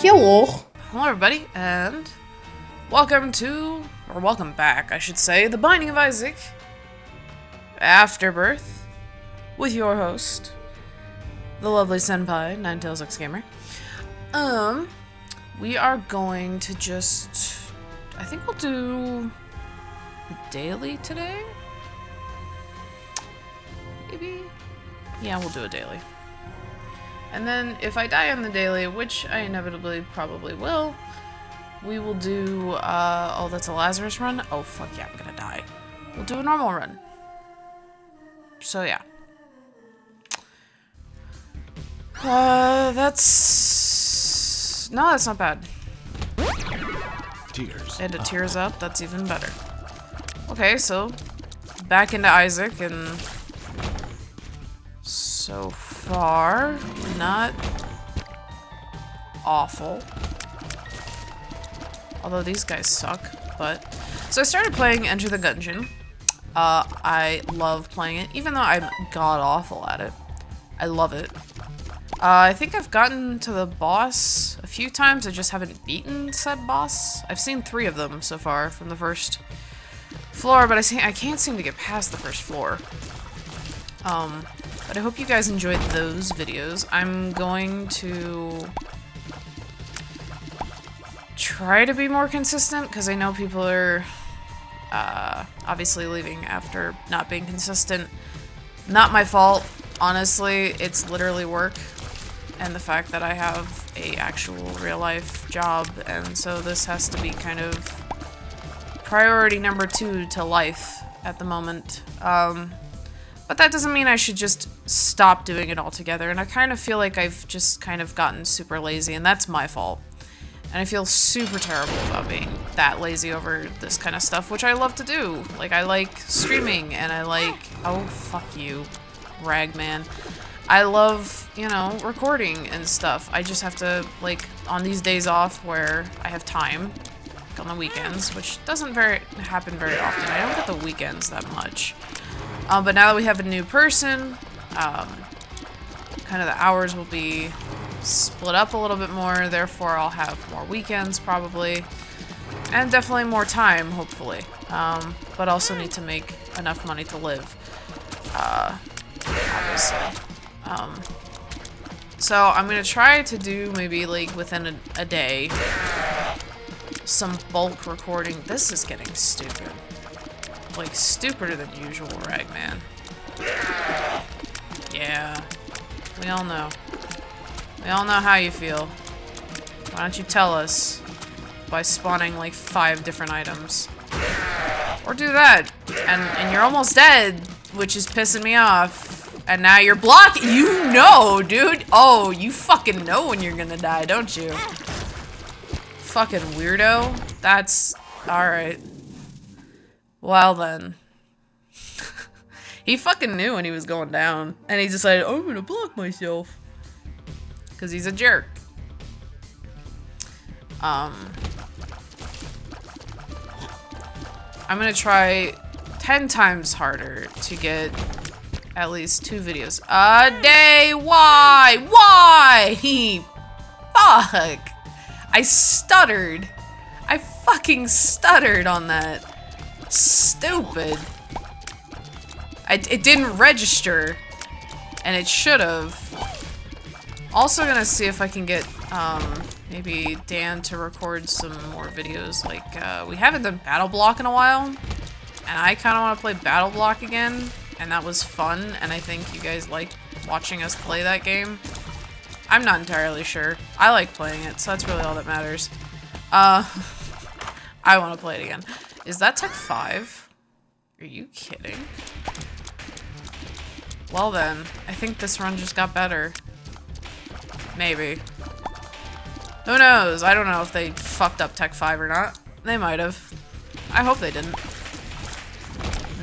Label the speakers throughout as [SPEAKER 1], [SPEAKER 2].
[SPEAKER 1] Hello.
[SPEAKER 2] Hello everybody, and welcome back, I should say, The Binding of Isaac, Afterbirth, with your host, the lovely senpai, Nin9tales X Gamer. We are going to just, I think we'll do the daily today? Maybe? Yeah, we'll do a daily. And then, if I die on the daily, which I inevitably probably will, we will do, oh, that's a Lazarus run? Oh, fuck yeah, I'm gonna die. We'll do a normal run. So, yeah. No, that's not bad.
[SPEAKER 3] Tears.
[SPEAKER 2] And it tears up, that's even better. Okay, so, back into Isaac, and so far, not awful. Although these guys suck, but... So I started playing Enter the Gungeon. I love playing it, even though I'm god-awful at it. I love it. I think I've gotten to the boss a few times, I just haven't beaten said boss. I've seen 3 of them so far from the first floor, but I can't seem to get past the first floor. But I hope you guys enjoyed those videos. I'm going to try to be more consistent, because I know people are obviously leaving after not being consistent. Not my fault, honestly. It's literally work, and the fact that I have a actual real-life job, and so this has to be kind of priority number 2 to life at the moment. But that doesn't mean I should just stop doing it altogether, and I kind of feel like I've just kind of gotten super lazy, and that's my fault. And I feel super terrible about being that lazy over this kind of stuff, which I love to do. Like, I like streaming, and I like... Oh, fuck you, Ragman. I love, you know, recording and stuff. I just have to, like, on these days off where I have time, like on the weekends, which doesn't happen very often. I don't get the weekends that much. But now that we have a new person, kind of the hours will be split up a little bit more, therefore I'll have more weekends probably, and definitely more time, hopefully, but also need to make enough money to live, obviously. So I'm gonna try to do maybe like within a day some bulk recording. This is getting stupid. Like, stupider than usual, Ragman. Yeah. We all know. We all know how you feel. Why don't you tell us by spawning, like, 5 different items? Or do that. And you're almost dead, which is pissing me off. And now you're blocking. You know, dude. Oh, you fucking know when you're gonna die, don't you? Fucking weirdo. That's... Alright. Well then. He fucking knew when he was going down. And he decided, oh, I'm gonna block myself. Because he's a jerk. I'm gonna try 10 times harder to get at least 2 videos a day. Why? Why? Fuck. I stuttered. I fucking stuttered on that. Stupid. It didn't register, and it should have. Also gonna see if I can get maybe Dan to record some more videos. Like we haven't done Battle Block in a while, and I kind of want to play Battle Block again, and that was fun. And I think you guys like watching us play that game. I'm not entirely sure. I like playing it, so that's really all that matters. I want to play it again. Is that Tech 5? Are you kidding? Well then, I think this run just got better. Maybe. Who knows? I don't know if they fucked up Tech 5 or not. They might have. I hope they didn't.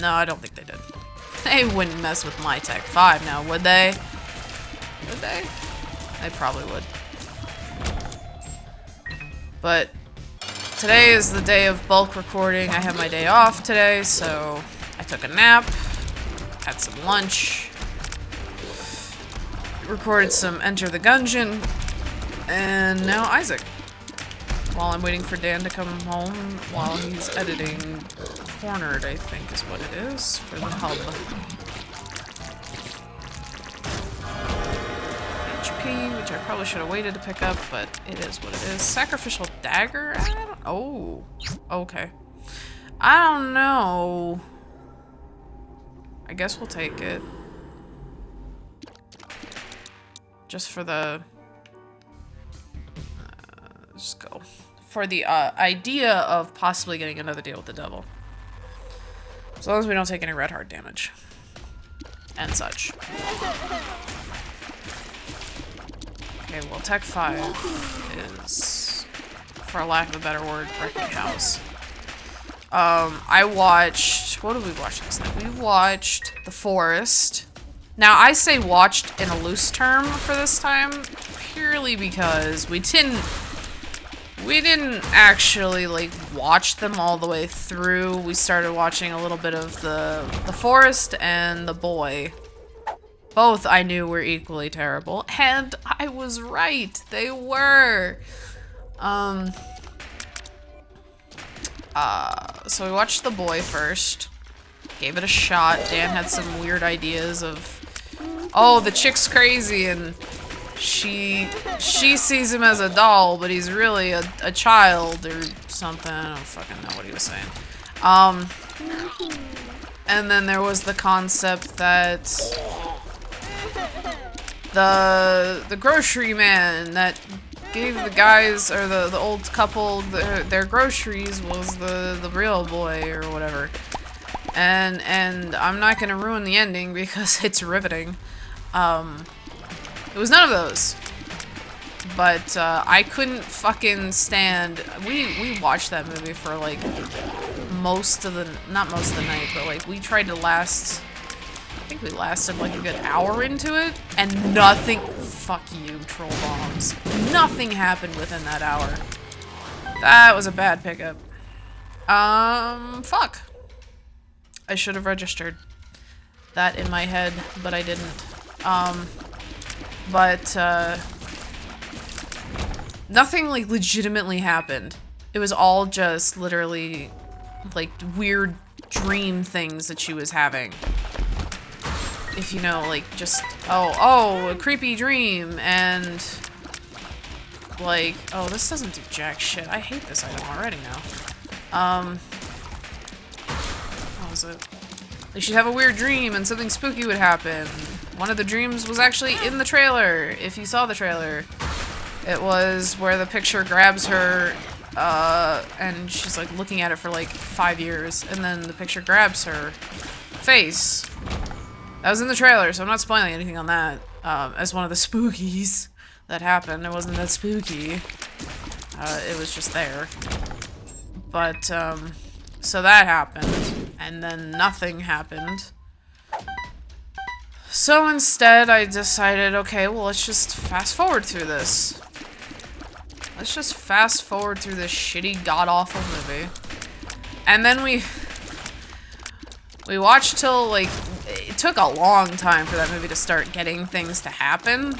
[SPEAKER 2] No, I don't think they did. They wouldn't mess with my Tech 5 now, would they? Would they? They probably would. But today is the day of bulk recording. I have my day off today, so I took a nap, had some lunch, recorded some Enter the Gungeon, and now Isaac. while I'm waiting for Dan to come home while he's editing Cornered, I think is what it is, for the hub. HP, which I probably should have waited to pick up, but it is what it is. Sacrificial dagger? I don't... Oh. Okay. I don't know. I guess we'll take it. Just for the... just go. For the idea of possibly getting another deal with the devil. As long as we don't take any red heart damage. And such. Okay, well, Tech 5 is, for lack of a better word, wrecking house. I watched... What did we watch last night? We watched The Forest. Now, I say watched in a loose term for this time, purely because we didn't actually, like, watch them all the way through. We started watching a little bit of The Forest and The Boy. Both I knew were equally terrible, and I was right. They were. So we watched The Boy first. Gave it a shot. Dan had some weird ideas of, oh, the chick's crazy and she sees him as a doll, but he's really a child or something. I don't fucking know what he was saying. And then there was the concept that the grocery man that gave the guys, or the old couple, their groceries was the real boy or whatever. And I'm not gonna ruin the ending because it's riveting. It was none of those. But I couldn't fucking stand. We watched that movie for like most of the, not most of the night, but like we tried to last. I think we lasted like a good hour into it, and nothing. Fuck you, troll bombs. Nothing happened within that hour. That was a bad pickup. Fuck. I should have registered that in my head, but I didn't. Nothing like legitimately happened. It was all just literally like weird dream things that she was having. If you know, like, just, oh, a creepy dream, and, like, oh, this doesn't do jack shit. I hate this item already now. What was it? Like, she'd have a weird dream, and something spooky would happen. One of the dreams was actually in the trailer, if you saw the trailer. It was where the picture grabs her, and she's, like, looking at it for, like, 5 years, and then the picture grabs her face. That was in the trailer, so I'm not spoiling anything on that. As one of the spookies that happened. It wasn't that spooky. It was just there. But, so that happened. And then nothing happened. So instead, I decided, okay, well, let's just fast forward through this. Let's just fast forward through this shitty, god-awful movie. And then we watched till, like, it took a long time for that movie to start getting things to happen.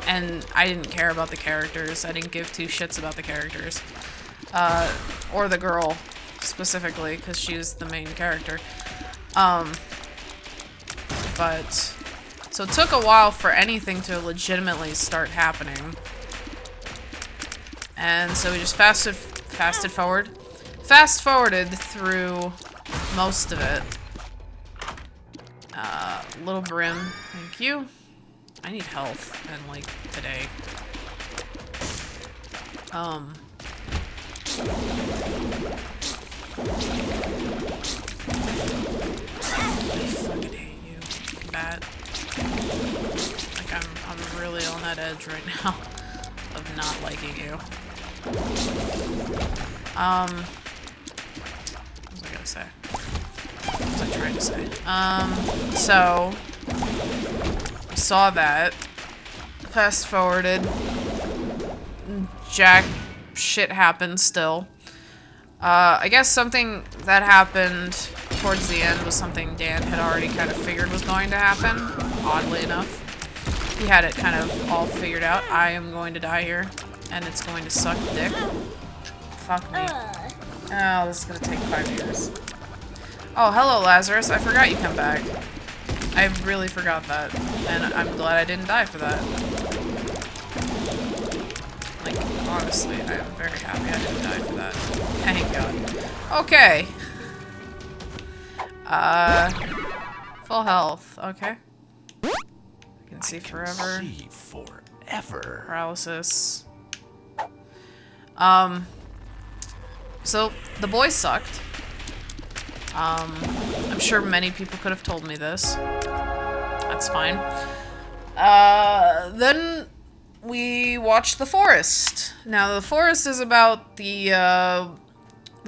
[SPEAKER 2] And I didn't care about the characters. I didn't give two shits about the characters. Or the girl, specifically, because she's the main character. But, so it took a while for anything to legitimately start happening. And so we just fast-forwarded through most of it. Little Brim, thank you. I need health, and like, today. I fucking hate you, bat. Like, I'm really on that edge right now of not liking you. What was I gonna say? What was I trying to say? So we saw that. Fast forwarded. Jack shit happened still. I guess something that happened towards the end was something Dan had already kind of figured was going to happen, oddly enough. He had it kind of all figured out. I am going to die here, and it's going to suck dick. fuck me. Oh, this is gonna take 5 years. Oh, hello, Lazarus. I forgot you come back. I really forgot that. And I'm glad I didn't die for that. Like, honestly, I am very happy I didn't die for that. Thank God. Okay. Full health. Okay. I can see forever.
[SPEAKER 1] See forever.
[SPEAKER 2] Paralysis. So, the boys sucked. I'm sure many people could have told me this. That's fine. Then we watched The Forest. Now, The Forest is about the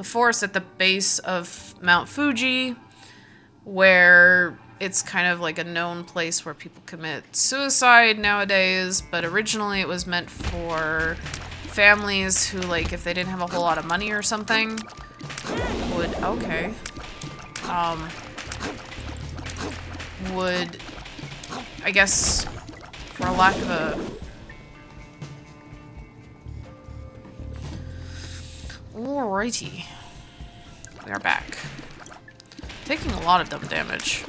[SPEAKER 2] forest at the base of Mount Fuji, where it's kind of like a known place where people commit suicide nowadays, but originally it was meant for families who, like, if they didn't have a whole lot of money or something, would, okay, would, I guess, for a lack of a... Alrighty. We are back. Taking a lot of dumb damage,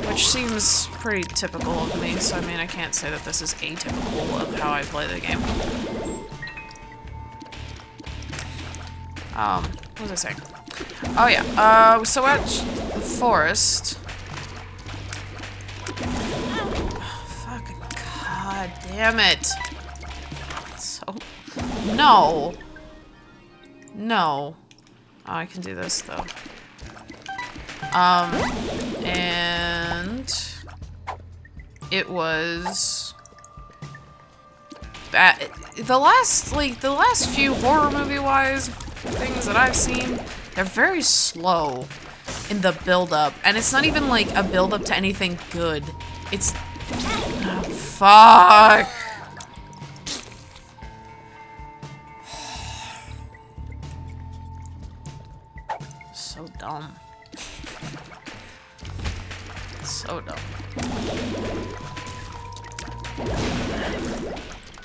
[SPEAKER 2] which seems pretty typical of me, so I mean, I can't say that this is atypical of how I play the game. What was I saying? Oh yeah, so at the forest... Oh, fucking god damn it! So... No! No. Oh, I can do this, though. And... It was... bad. The last few horror movie-wise things that I've seen, they're very slow in the build-up. And it's not even, like, a build-up to anything good. It's... Oh, fuck! So dumb. So dumb.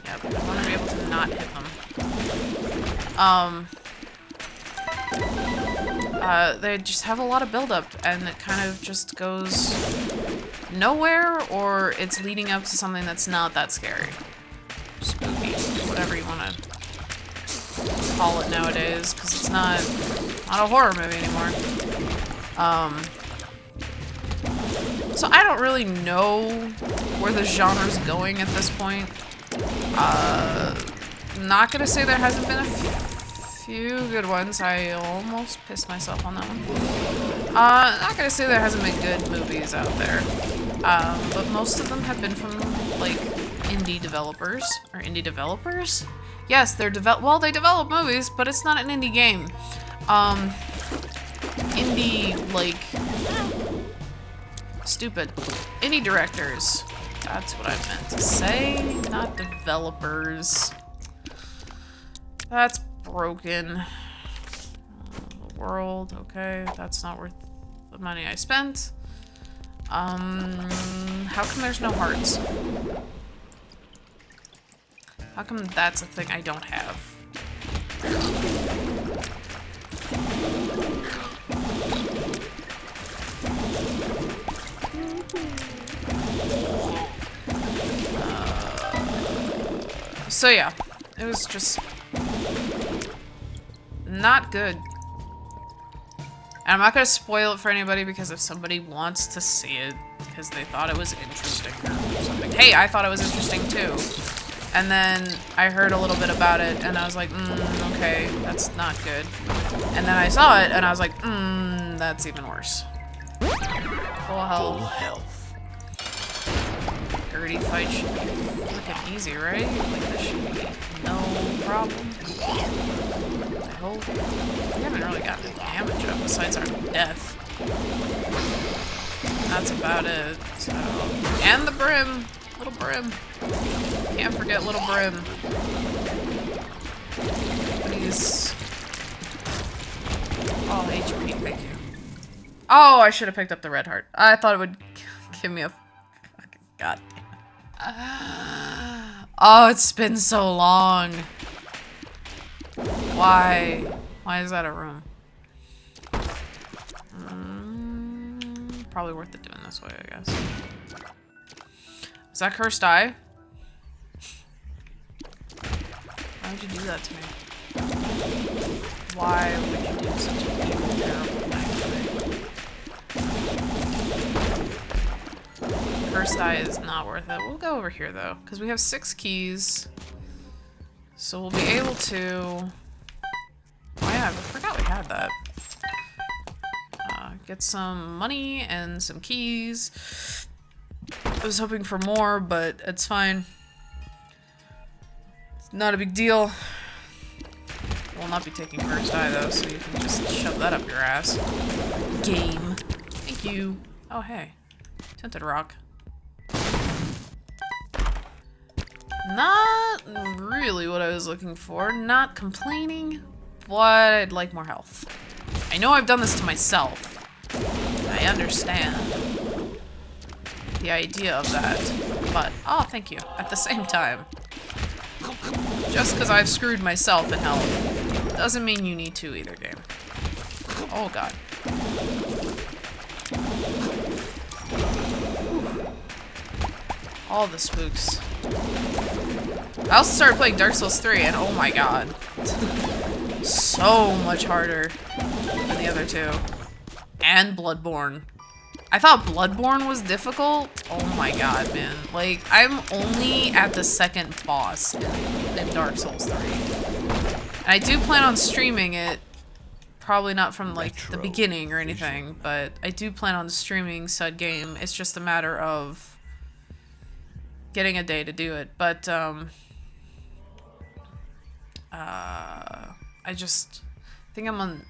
[SPEAKER 2] Yeah, but I want to be able to not hit them. They just have a lot of build-up, and it kind of just goes nowhere, or it's leading up to something that's not that scary. Spooky, whatever you want to call it nowadays, because it's not a horror movie anymore. So I don't really know where the genre's going at this point. Not gonna say there hasn't been a few good ones. I almost pissed myself on that one. Not gonna say there hasn't been good movies out there. But most of them have been from, like, indie developers. Or indie developers? Yes, they develop movies, but it's not an indie game. Indie, like... Stupid. Indie directors. That's what I meant to say, not developers. That's broken. The world, okay, that's not worth the money I spent. How come there's no hearts? How come that's a thing I don't have? So yeah, it was just not good. And I'm not gonna spoil it for anybody, because if somebody wants to see it because they thought it was interesting or something, hey, I thought it was interesting too. And then I heard a little bit about it and I was like, okay, that's not good. And then I saw it and I was like, that's even worse. Full health.
[SPEAKER 1] Full health.
[SPEAKER 2] Dirty fight should be freaking easy, right? Like, this should be no problem. I hope. We haven't really gotten any damage up besides our death. That's about it. So, and the brim. Little brim. Can't forget little brim. Please. Oh, HP, thank you. Oh, I should have picked up the red heart. I thought it would give me a fucking god. Oh, it's been so long. Why? Why is that a room? Probably worth it doing this way, I guess. Is that cursed eye? Why would you do that to me? Why would you do such a big, terrible thing to me? Cursed eye is not worth it. We'll go over here, though, because we have 6 keys. So we'll be able to... Oh yeah, I forgot we had that. Get some money and some keys. I was hoping for more, but it's fine. It's not a big deal. We'll not be taking first eye though, so you can just shove that up your ass. Game. Thank you. Oh hey. Tinted rock. Not really what I was looking for. Not complaining, but I'd like more health. I know I've done this to myself. I understand the idea of that, but oh, thank you. At the same time, just because I've screwed myself in health doesn't mean you need to either, game. Oh god. All the spooks. I also started playing Dark Souls 3, and oh my god. So much harder than the other two. And Bloodborne. I thought Bloodborne was difficult. Oh my god, man. Like, I'm only at the second boss in Dark Souls 3. And I do plan on streaming it. Probably not from, like, the beginning or anything, but I do plan on streaming said game. It's just a matter of getting a day to do it. But, I just think I'm on...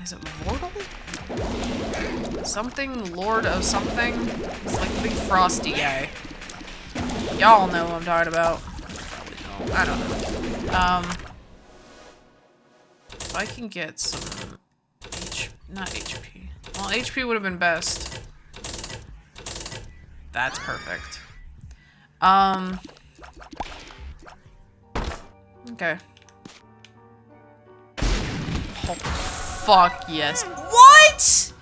[SPEAKER 2] Is it Mortal? Something Lord of something? It's like a big frosty guy. Y'all know what I'm talking about. Probably don't. I don't know. If I can get some not HP. Well, HP would have been best. That's perfect. Okay. Oh, fuck yes. What?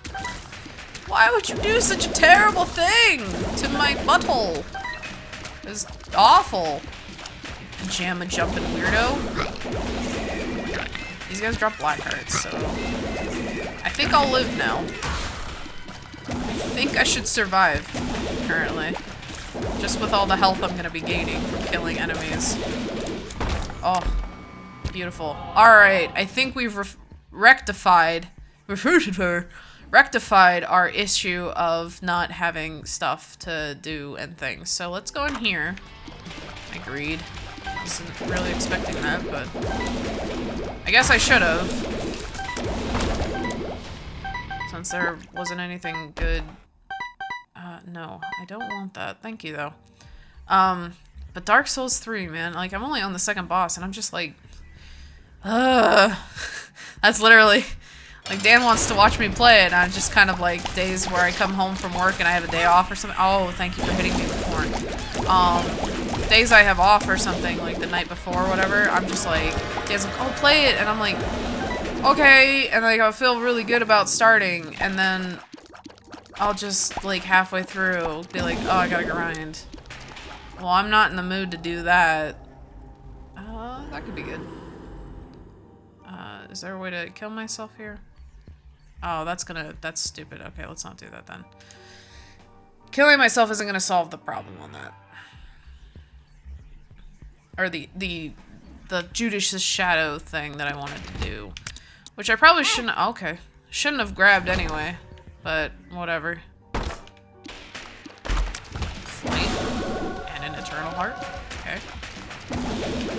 [SPEAKER 2] Why would you do such a terrible thing to my butthole? It's awful. Pajama jumping weirdo. These guys drop black hearts, so I think I'll live now. I think I should survive currently. Just with all the health I'm gonna be gaining from killing enemies. Oh, beautiful. Alright, I think we've rectified our issue of not having stuff to do and things. So let's go in here. Agreed. Wasn't really expecting that, but I guess I should have. Since there wasn't anything good. No, I don't want that. Thank you, though. But Dark Souls 3, man. Like, I'm only on the second boss, and I'm just like... That's literally... Like, Dan wants to watch me play it, and I'm just kind of like days where I come home from work and I have a day off or something. Oh, thank you for hitting me with corn. Days I have off or something, like the night before or whatever, I'm just like... Dan's like, oh, play it! And I'm like... Okay, and like, I'll feel really good about starting, and then... I'll just, like, halfway through be like, oh, I gotta grind. Well, I'm not in the mood to do that. That could be good. Is there a way to kill myself here? Oh, that's stupid. Okay, let's not do that then. Killing myself isn't gonna solve the problem on that. Or the Judas' shadow thing that I wanted to do. Which I probably shouldn't, okay. Shouldn't have grabbed anyway. But, whatever. Flight. And an eternal heart. Okay.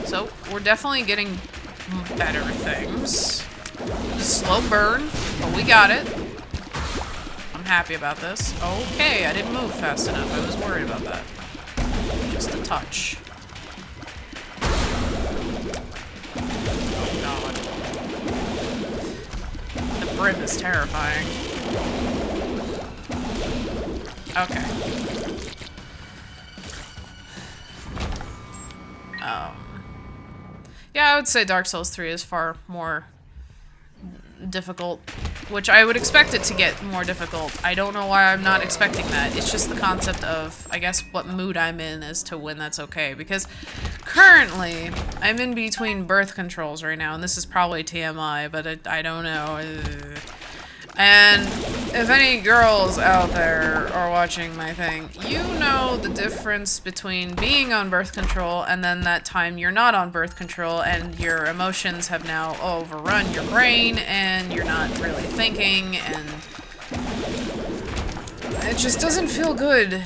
[SPEAKER 2] So, we're definitely getting better things. Slow burn, but we got it. I'm happy about this. Okay, I didn't move fast enough. I was worried about that. Just a touch. Oh god. The brim is terrifying. Okay. Yeah, I would say Dark Souls 3 is far more difficult, which I would expect it to get more difficult. I don't know why I'm not expecting that. It's just the concept of, I guess, what mood I'm in as to when that's okay. Because currently, I'm in between birth controls right now, and this is probably TMI, but I don't know. And if any girls out there are watching my thing, you know the difference between being on birth control and then that time you're not on birth control and your emotions have now overrun your brain and you're not really thinking and it just doesn't feel good.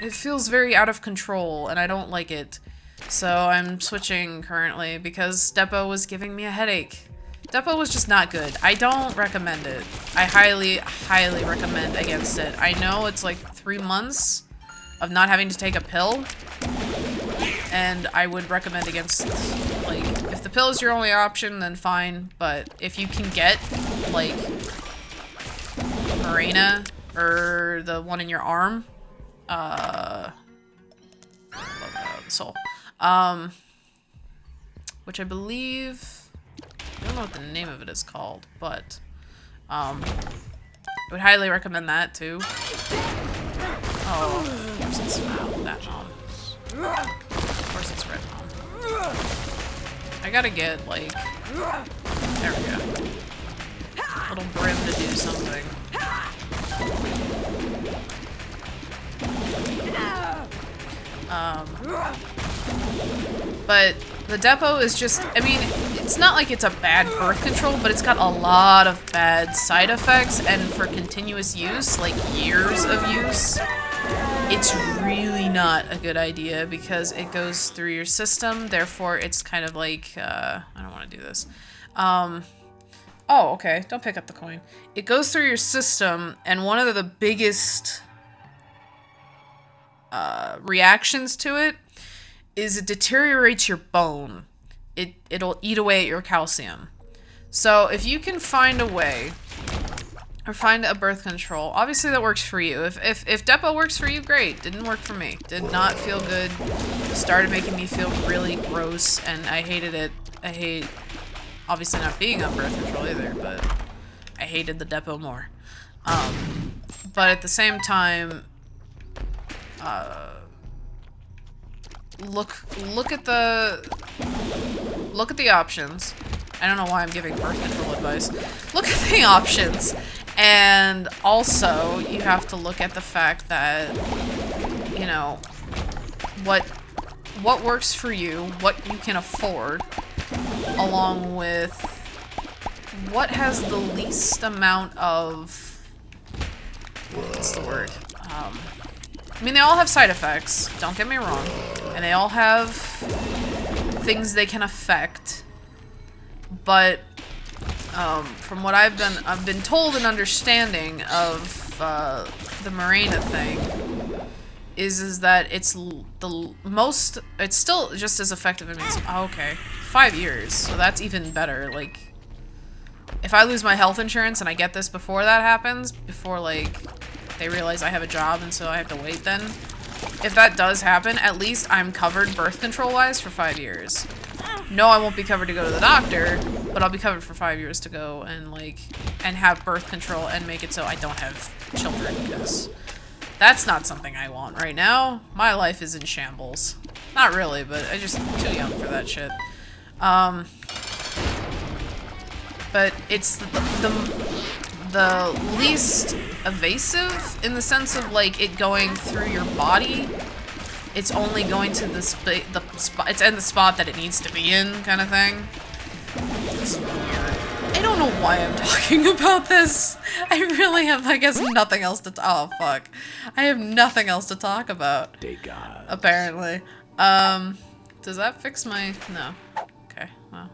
[SPEAKER 2] It feels very out of control and I don't like it. So I'm switching currently because Depot was giving me a headache. Depot was just not good. I don't recommend it. I highly, highly recommend against it. I know it's like 3 months of not having to take a pill. And I would recommend against, like, if the pill is your only option, then fine. But if you can get, like, Marina, or the one in your arm, the soul, which I believe... I don't know what the name of it is called, but I would highly recommend that too. Oh, of course it's that mom. Of course it's red mom. I gotta get, like, there we go. Little brim to do something. But the Depot is just, I mean, it's not like it's a bad birth control, but it's got a lot of bad side effects, and for continuous use, like years of use, it's really not a good idea because it goes through your system, therefore it's kind of like, I don't want to do this. Oh, okay, don't pick up the coin. It goes through your system, and one of the biggest reactions to it is it deteriorates your bone. It'll eat away at your calcium. So if you can find a way, or find a birth control, obviously that works for you. If Depot works for you, great. Didn't work for me. Did not feel good. Started making me feel really gross, and I hated it. I hate, obviously not being on birth control either, but I hated the Depot more. But at the same time, look at the options. I don't know why I'm giving birth control advice. Look at the options, and also you have to look at the fact that, you know, what works for you, what you can afford, along with what has the least amount of, what's the word? I mean, they all have side effects, don't get me wrong, and they all have things they can affect, but from what I've been told and understanding of the Marina thing is that it's it's still just as effective. I mean, oh, okay, 5 years, so that's even better. Like, if I lose my health insurance and I get this before that happens, before, like, they realize I have a job and so I have to wait then. If that does happen, at least I'm covered birth control-wise for 5 years. No, I won't be covered to go to the doctor, but I'll be covered for 5 years to go and, like, and have birth control and make it so I don't have children, because that's not something I want right now. My life is in shambles. Not really, but I'm just too young for that shit. But it's the least evasive in the sense of, like, it going through your body. It's only going to the spot. It's in the spot that it needs to be in, kind of thing. This is weird. I don't know why I'm talking about this. I really have, I guess, nothing else to. Oh fuck! I have nothing else to talk about. Apparently. Does that fix my? No. Okay. Well,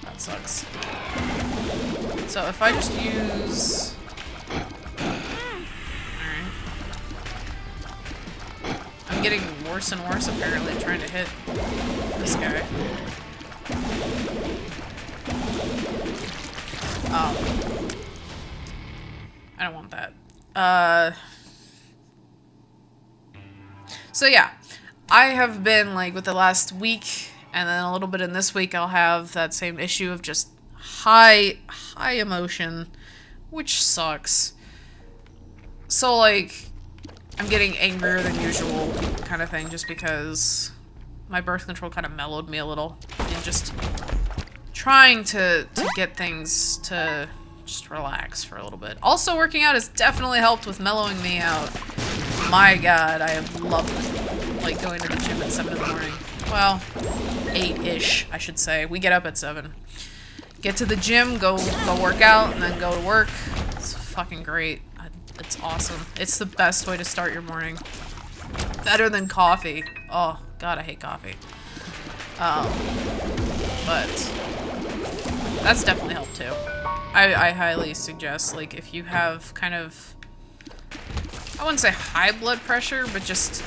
[SPEAKER 2] that sucks. So if I just use... Alright. I'm getting worse and worse apparently trying to hit this guy. I don't want that. So yeah. I have been, like, with the last week And then a little bit in this week, I'll have that same issue of just high emotion, which sucks. So, like, I'm getting angrier than usual kind of thing just because my birth control kind of mellowed me a little. And just trying to get things to just relax for a little bit. Also, working out has definitely helped with mellowing me out. My god, I have loved, like, going to the gym at 7 in the morning. Well, 8-ish, I should say. We get up at 7. Get to the gym, go work out, and then go to work. It's fucking great. It's awesome. It's the best way to start your morning. Better than coffee. Oh, god, I hate coffee. But that's definitely helped too. I highly suggest, like, if you have kind of, I wouldn't say high blood pressure, but just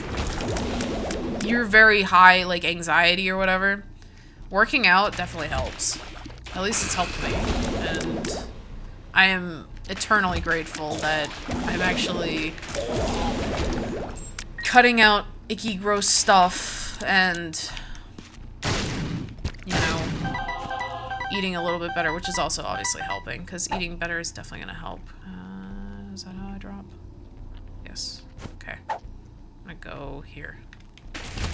[SPEAKER 2] you're very high, like, anxiety or whatever, working out definitely helps. At least it's helped me. And I am eternally grateful that I'm actually cutting out icky, gross stuff and, you know, eating a little bit better, which is also obviously helping, because eating better is definitely going to help. Is that how I drop? Yes. Okay. I'm gonna go here.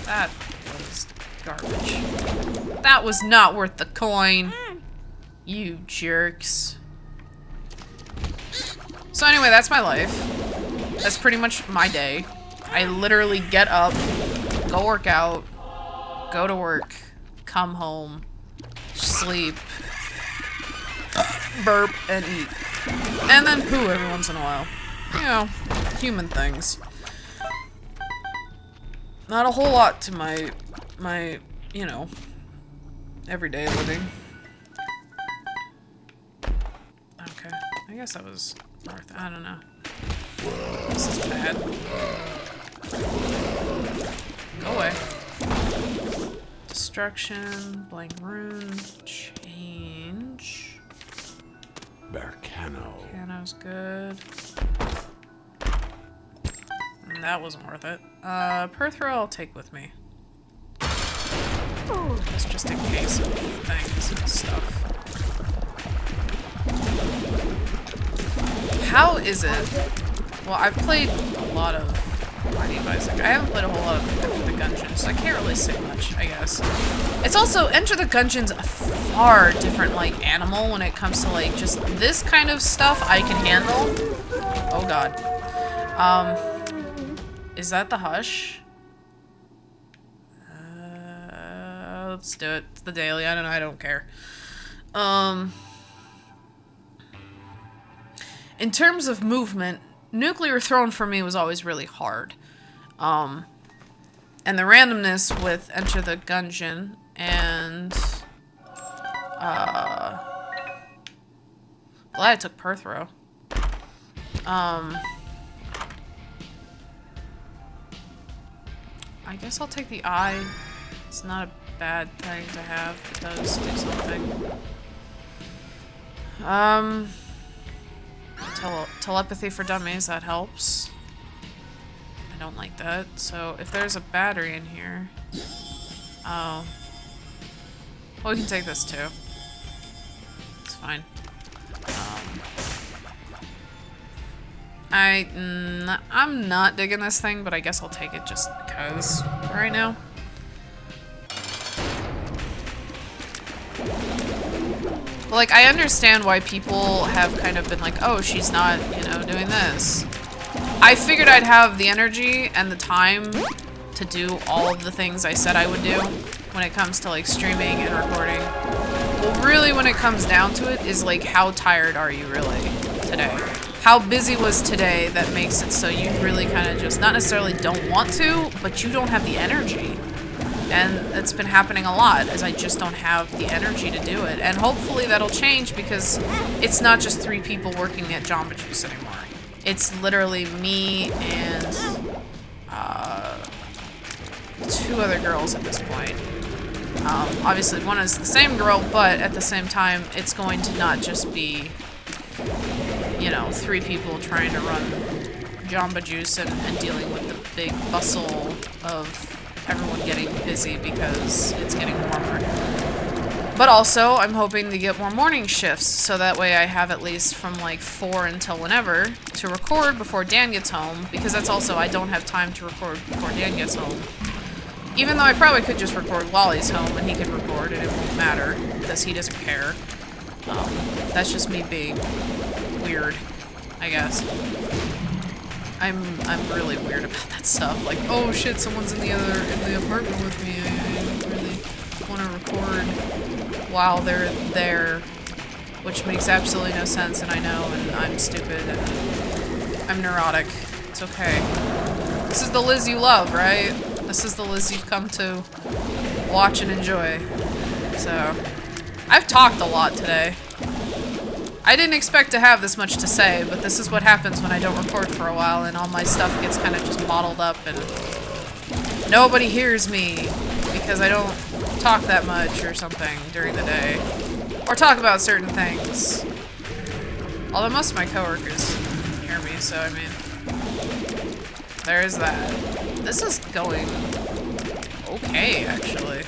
[SPEAKER 2] That was garbage. That was not worth the coin. You jerks. So anyway, that's my life. That's pretty much my day. I literally get up, go work out, go to work, come home, sleep, burp, and eat. And then poo every once in a while. You know, human things. Not a whole lot to my, you know, everyday living. Okay, I guess that was worth it. I don't know. This is bad. Go away. Destruction, blank rune, change.
[SPEAKER 1] Bercano.
[SPEAKER 2] Cano's good. That wasn't worth it. Perthrow I'll take with me. It's just in case of things and stuff. How is it? Well, I've played a lot of Binding of Isaac. I haven't played a whole lot of Enter the Gungeon, so I can't really say much, I guess. It's also, Enter the Gungeon's a far different, like, animal when it comes to, like, just this kind of stuff I can handle. Oh god. Is that the Hush? Let's do it. It's the daily. I don't care. In terms of movement, Nuclear Throne for me was always really hard. And the randomness with Enter the Gungeon and glad I took Perthrow. I guess I'll take the eye. It's not a bad thing to have. It does do something. Telepathy for dummies, that helps. I don't like that. So if there's a battery in here... Oh. Well, we can take this too. It's fine. I'm not digging this thing, but I guess I'll take it just because right now. Like, I understand why people have kind of been like, oh, she's not, you know, doing this. I figured I'd have the energy and the time to do all of the things I said I would do when it comes to, like, streaming and recording. Well, really, when it comes down to it, is, like, how tired are you really today? How busy was today that makes it so you really kind of just, not necessarily don't want to, but you don't have the energy. And it's been happening a lot, as I just don't have the energy to do it. And hopefully that'll change, because it's not just 3 people working at Jamba Juice anymore. It's literally me and 2 other girls at this point. Obviously one is the same girl, but at the same time, it's going to not just be, you know, 3 people trying to run Jamba Juice and dealing with the big bustle of everyone getting busy because it's getting warmer. But also, I'm hoping to get more morning shifts, so that way I have at least from like 4 until whenever to record before Dan gets home, because that's also, I don't have time to record before Dan gets home. Even though I probably could just record while he's home and he can record and it won't matter, because he doesn't care. That's just me being weird, I guess. I'm really weird about that stuff. Like, oh shit, someone's in the apartment with me. I don't really want to record while they're there, which makes absolutely no sense, and I know, and I'm stupid, and I'm neurotic. It's okay. This is the Liz you love, right? This is the Liz you've come to watch and enjoy. So, I've talked a lot today. I didn't expect to have this much to say, but this is what happens when I don't record for a while and all my stuff gets kind of just bottled up and nobody hears me because I don't talk that much or something during the day. Or talk about certain things. Although most of my coworkers hear me, so I mean, there's that. This is going okay, actually.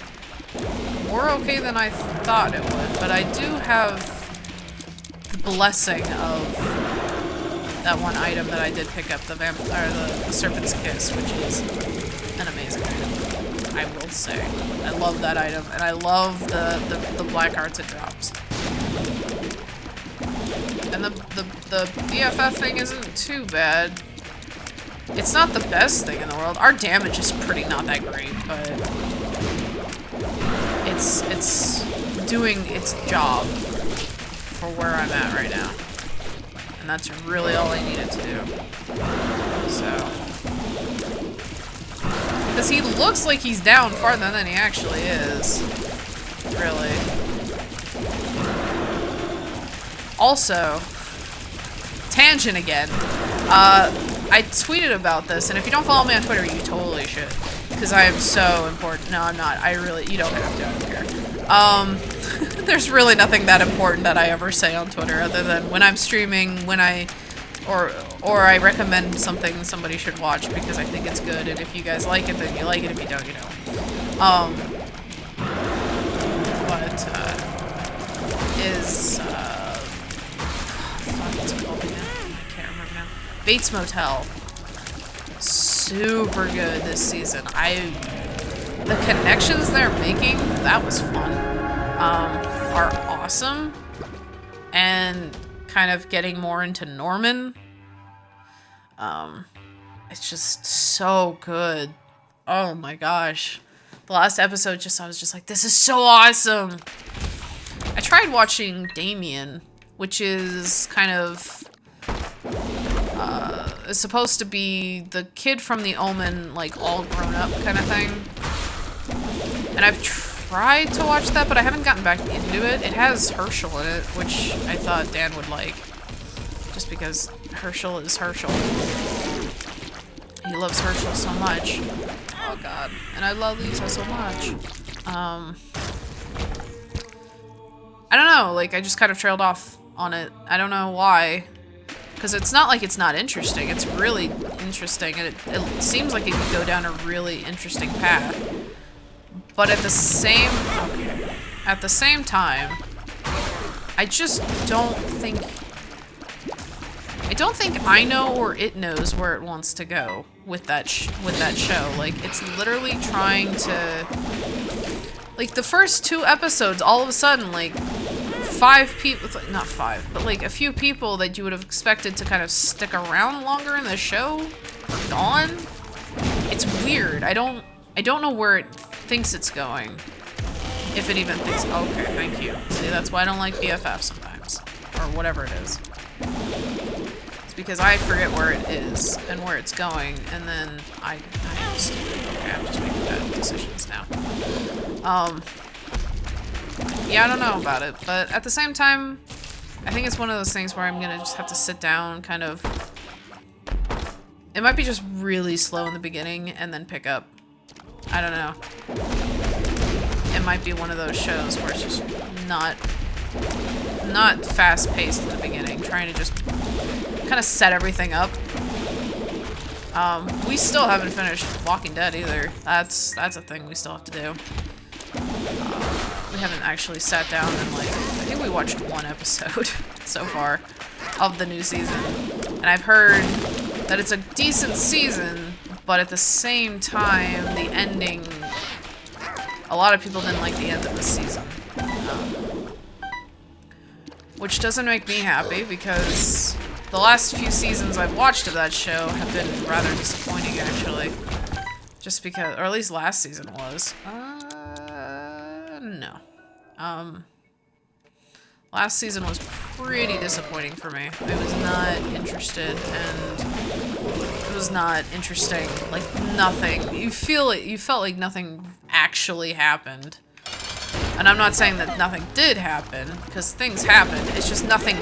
[SPEAKER 2] More okay than I thought it would, but I do have blessing of that one item that I did pick up, the Serpent's Kiss, which is an amazing item, I will say. I love that item, and I love the black arts it drops. And the BFF thing isn't too bad. It's not the best thing in the world. Our damage is pretty not that great, but it's doing its job for where I'm at right now. And that's really all I needed to do. So. Because he looks like he's down farther than he actually is. Really. Also, tangent again. I tweeted about this, and if you don't follow me on Twitter, you totally should. Because I am so important. No, I'm not. You don't have to. I don't care. There's really nothing that important that I ever say on Twitter other than when I'm streaming, or I recommend something somebody should watch because I think it's good, and if you guys like it, then you like it. If you don't, you don't. What's it called again? I can't remember now. Bates Motel. Super good this season. The connections they're making, that was fun. Are awesome, and kind of getting more into Norman. It's just so good. Oh my gosh. The last episode I was just like, this is so awesome. I tried watching Damien, which is kind of, is supposed to be the kid from The Omen, like all grown up kind of thing. And I've tried to watch that, but I haven't gotten back into it. It has Herschel in it, which I thought Dan would like. Just because Herschel is Herschel. He loves Herschel so much. Oh god. And I love Lisa so much. I don't know, like, I just kind of trailed off on it. I don't know why. Because it's not like it's not interesting. It's really interesting, and it seems like it could go down a really interesting path. But at the same time, I just don't think I know or it knows where it wants to go with that show. Like, it's literally trying to, like, the first 2 episodes, all of a sudden, like, 5 people, not 5, but like a few people that you would have expected to kind of stick around longer in the show are gone. It's weird. I don't know where it thinks it's going. If it even thinks, okay, thank you. See, that's why I don't like BFF sometimes. Or whatever it is. It's because I forget where it is and where it's going, and then I am stupid. Okay, I'm just making bad decisions now. Yeah, I don't know about it, but at the same time, I think it's one of those things where I'm gonna just have to sit down, kind of. It might be just really slow in the beginning and then pick up. I don't know. It might be one of those shows where it's just not fast-paced in the beginning, trying to just kind of set everything up. We still haven't finished Walking Dead either. That's a thing we still have to do. We haven't actually sat down and like, I think we watched one episode so far of the new season. And I've heard that it's a decent season, but at the same time, the ending, a lot of people didn't like the end of the season. Which doesn't make me happy because the last few seasons I've watched of that show have been rather disappointing, actually. Just because, or at least last season was. No. Last season was pretty disappointing for me. I was not interested, and it was not interesting. Like, nothing. You felt like nothing actually happened. And I'm not saying that nothing did happen, because things happened. It's just nothing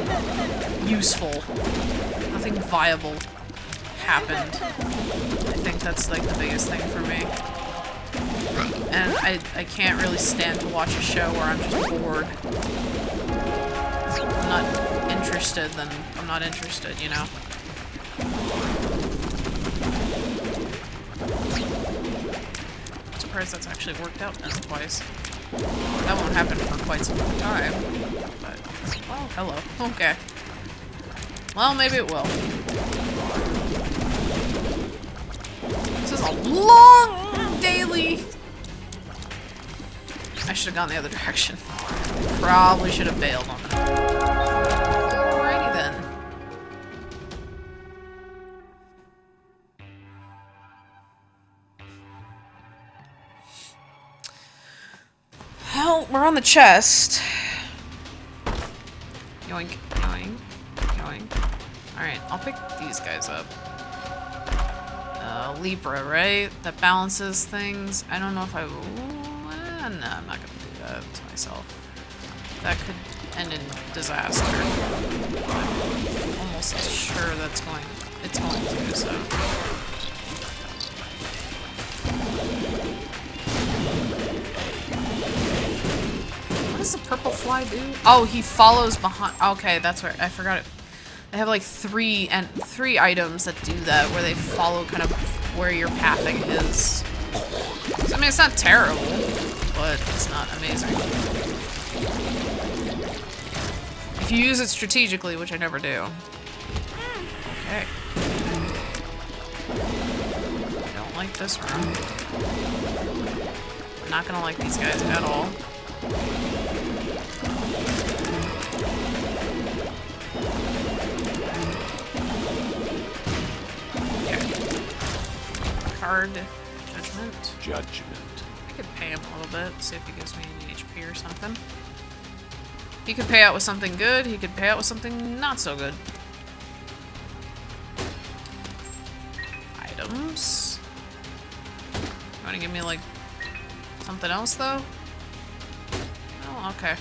[SPEAKER 2] useful. Nothing viable happened. I think that's like the biggest thing for me. And I can't really stand to watch a show where I'm just bored. If I'm not interested, then I'm not interested, you know? I'm surprised that's actually worked out then twice. That won't happen for quite some time. But, oh, hello. Okay. Well, maybe it will. This is a long daily. I should have gone the other direction. Probably should have bailed on it. Alrighty then. Well, we're on the chest. Yoink, yoink, yoink. Alright, I'll pick these guys up. Libra, right? That balances things. I don't know if I... no, I'm not gonna do that to myself. That could end in disaster. I'm almost sure it's going to, so... What does the purple fly do? Oh, he follows behind... Okay, that's where... I forgot it. They have like three items that do that, where they follow kind of where your pathing is. So, I mean, it's not terrible, but it's not amazing. If you use it strategically, which I never do. Okay. I don't like this room. I'm not gonna like these guys at all. Card Judgment. I could pay him a little bit, see if he gives me any HP or something. He could pay out with something good, he could pay out with something not so good. Items. You wanna give me like something else though? Oh, okay.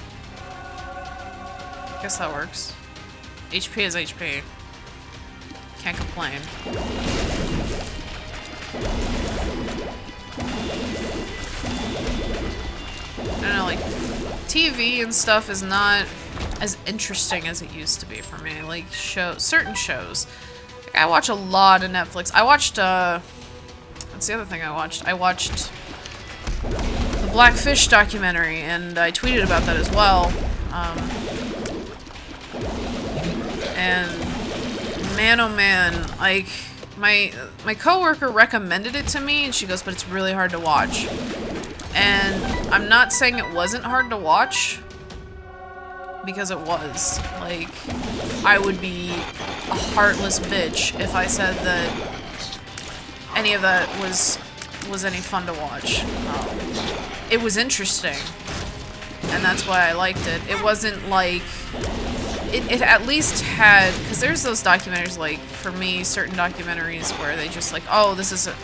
[SPEAKER 2] Guess that works. HP is HP. Can't complain. I don't know, like, TV and stuff is not as interesting as it used to be for me. Like, certain shows. Like, I watch a lot of Netflix. I watched, what's the other thing I watched? I watched the Blackfish documentary, and I tweeted about that as well. And man, oh man, like, my coworker recommended it to me, and she goes, but it's really hard to watch. And I'm not saying it wasn't hard to watch, because it was. Like, I would be a heartless bitch if I said that any of that was any fun to watch. It was interesting, and that's why I liked it. It wasn't like... It at least had... Because there's those documentaries, like, for me, certain documentaries where they just like, oh, this is a...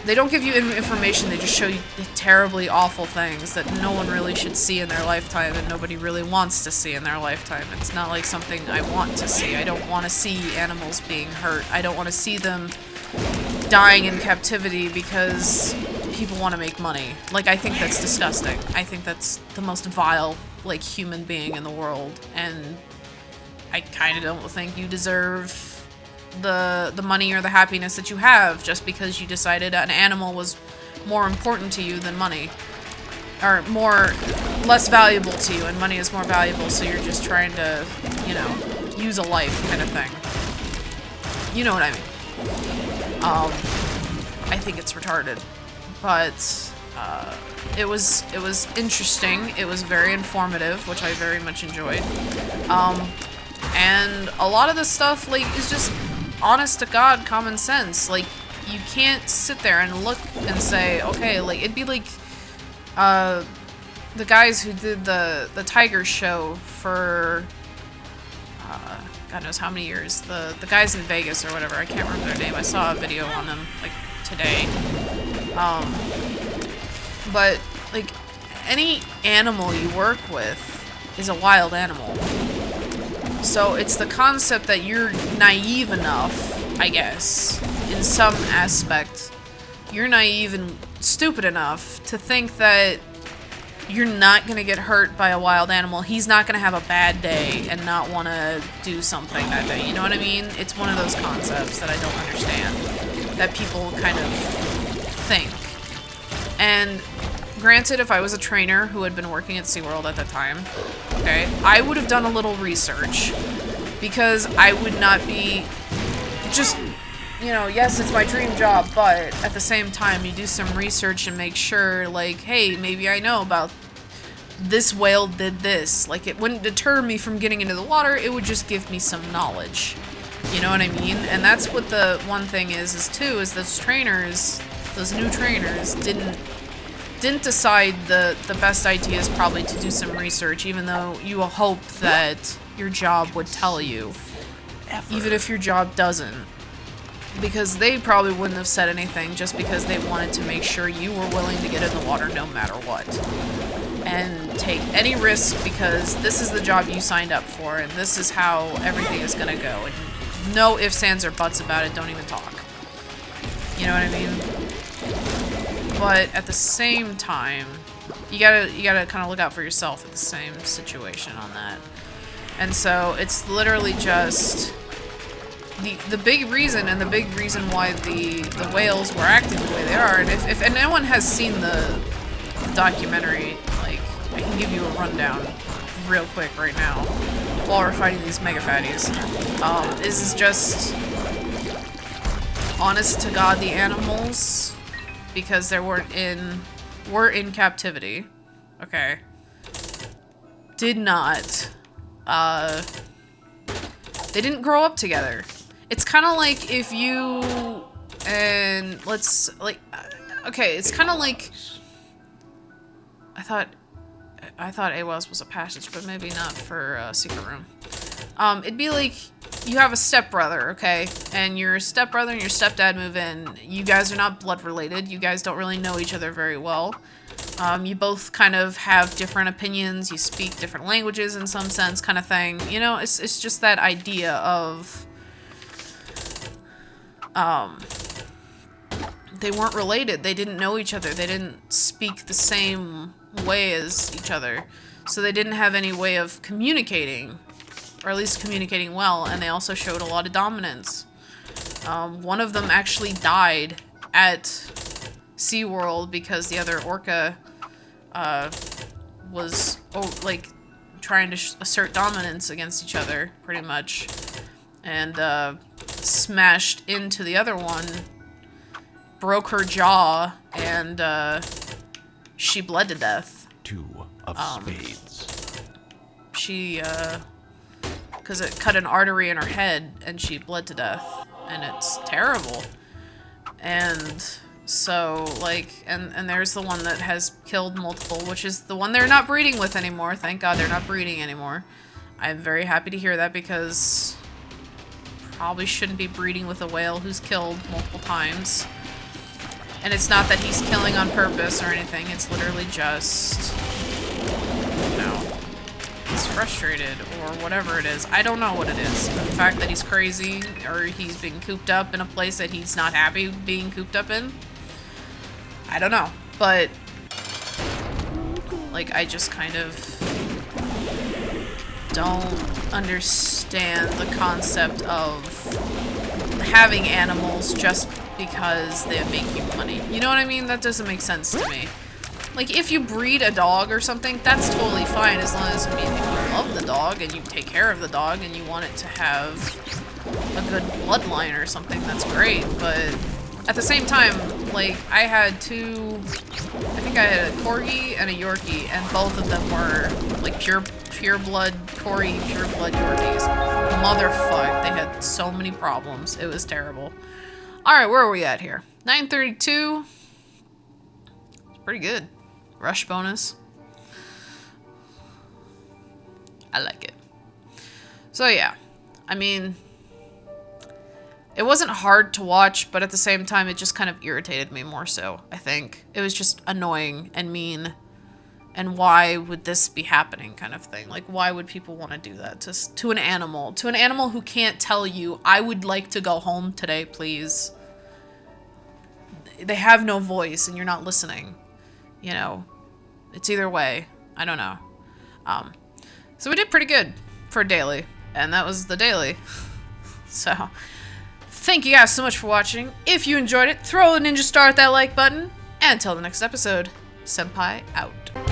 [SPEAKER 2] They don't give you information, they just show you terribly awful things that no one really should see in their lifetime and nobody really wants to see in their lifetime. It's not like something I want to see. I don't want to see animals being hurt. I don't want to see them dying in captivity because people want to make money. Like, I think that's disgusting. I think that's the most vile, like, human being in the world. And I kind of don't think you deserve the money or the happiness that you have just because you decided an animal was more important to you than money. Or less valuable to you, and money is more valuable, so you're just trying to, you know, use a life kind of thing. You know what I mean. I think it's retarded. But, it was interesting. It was very informative, which I very much enjoyed. And a lot of this stuff, like, is just honest to God common sense. Like, you can't sit there and look and say, okay, like, it'd be like, the guys who did the Tiger show for, God knows how many years. The guys in Vegas or whatever. I can't remember their name. I saw a video on them, like, today. But, like, any animal you work with is a wild animal. So it's the concept that you're naive enough, I guess, in some aspect. You're naive and stupid enough to think that you're not going to get hurt by a wild animal. He's not going to have a bad day and not want to do something that day. You know what I mean? It's one of those concepts that I don't understand, that people kind of think. And granted, if I was a trainer who had been working at SeaWorld at that time, okay, I would have done a little research, because I would not be just, you know, yes, it's my dream job, but at the same time, you do some research and make sure, like, hey, maybe I know about this whale did this. Like, it wouldn't deter me from getting into the water, it would just give me some knowledge. You know what I mean? And that's what the one thing is those trainers, those new trainers, didn't decide the best idea is probably to do some research, even though you will hope that your job would tell you. Even if your job doesn't. Because they probably wouldn't have said anything just because they wanted to make sure you were willing to get in the water no matter what. And take any risk because this is the job you signed up for and this is how everything is gonna go. And no ifs, ands, or buts about it, don't even talk. You know what I mean? But at the same time, you gotta kind of look out for yourself at the same situation on that. And so it's literally just the big reason, and the big reason why the whales were acting the way they are. And if anyone has seen the documentary, like, I can give you a rundown real quick right now while we're fighting these mega fatties. This is just honest to God, the animals, because they were in captivity, okay, did not, they didn't grow up together. It's kind of like if you, and okay, it's kind of like, I thought AWAS was a passage, but maybe not for Secret Room. It'd be like, you have a stepbrother, okay? And your stepbrother and your stepdad move in. You guys are not blood related. You guys don't really know each other very well. You both kind of have different opinions. You speak different languages in some sense, kind of thing. You know, it's just that idea of, they weren't related. They didn't know each other. They didn't speak the same way as each other. So they didn't have any way of communicating. Or at least communicating well, and they also showed a lot of dominance. One of them actually died at SeaWorld because the other orca was trying to assert dominance against each other, pretty much, and smashed into the other one, broke her jaw, and she bled to death.
[SPEAKER 1] Two of spades.
[SPEAKER 2] She because it cut an artery in her head and she bled to death, and it's terrible. And so, like, and there's the one that has killed multiple, which is the one they're not breeding with anymore. Thank God they're not breeding anymore. I'm very happy to hear that, because probably shouldn't be breeding with a whale who's killed multiple times. And it's not that he's killing on purpose or anything, it's literally just, you know, he's frustrated or whatever it is. I don't know what it is. The fact that he's crazy or he's being cooped up in a place that he's not happy being cooped up in. I don't know. But, like, I just kind of don't understand the concept of having animals just because they make you money. You know what I mean? That doesn't make sense to me. Like, if you breed a dog or something, that's totally fine, as long as, I mean, if you love the dog and you take care of the dog and you want it to have a good bloodline or something, that's great. But at the same time, like, I had I think I had a Corgi and a Yorkie, and both of them were, like, pure blood Corgi, pure blood Yorkies. Motherfuck, they had so many problems. It was terrible. Alright, where are we at here? 932. It's pretty good. Rush bonus. I like it. So yeah, I mean, it wasn't hard to watch, but at the same time, it just kind of irritated me more so, I think. It was just annoying and mean, and why would this be happening kind of thing. Like, why would people want to do that to an animal? To an animal who can't tell you, I would like to go home today, please. They have no voice and you're not listening. You know, it's either way. I don't know. So we did pretty good for a daily, and that was the daily. So, thank you guys so much for watching. If you enjoyed it, throw a ninja star at that like button. And until the next episode, Senpai out.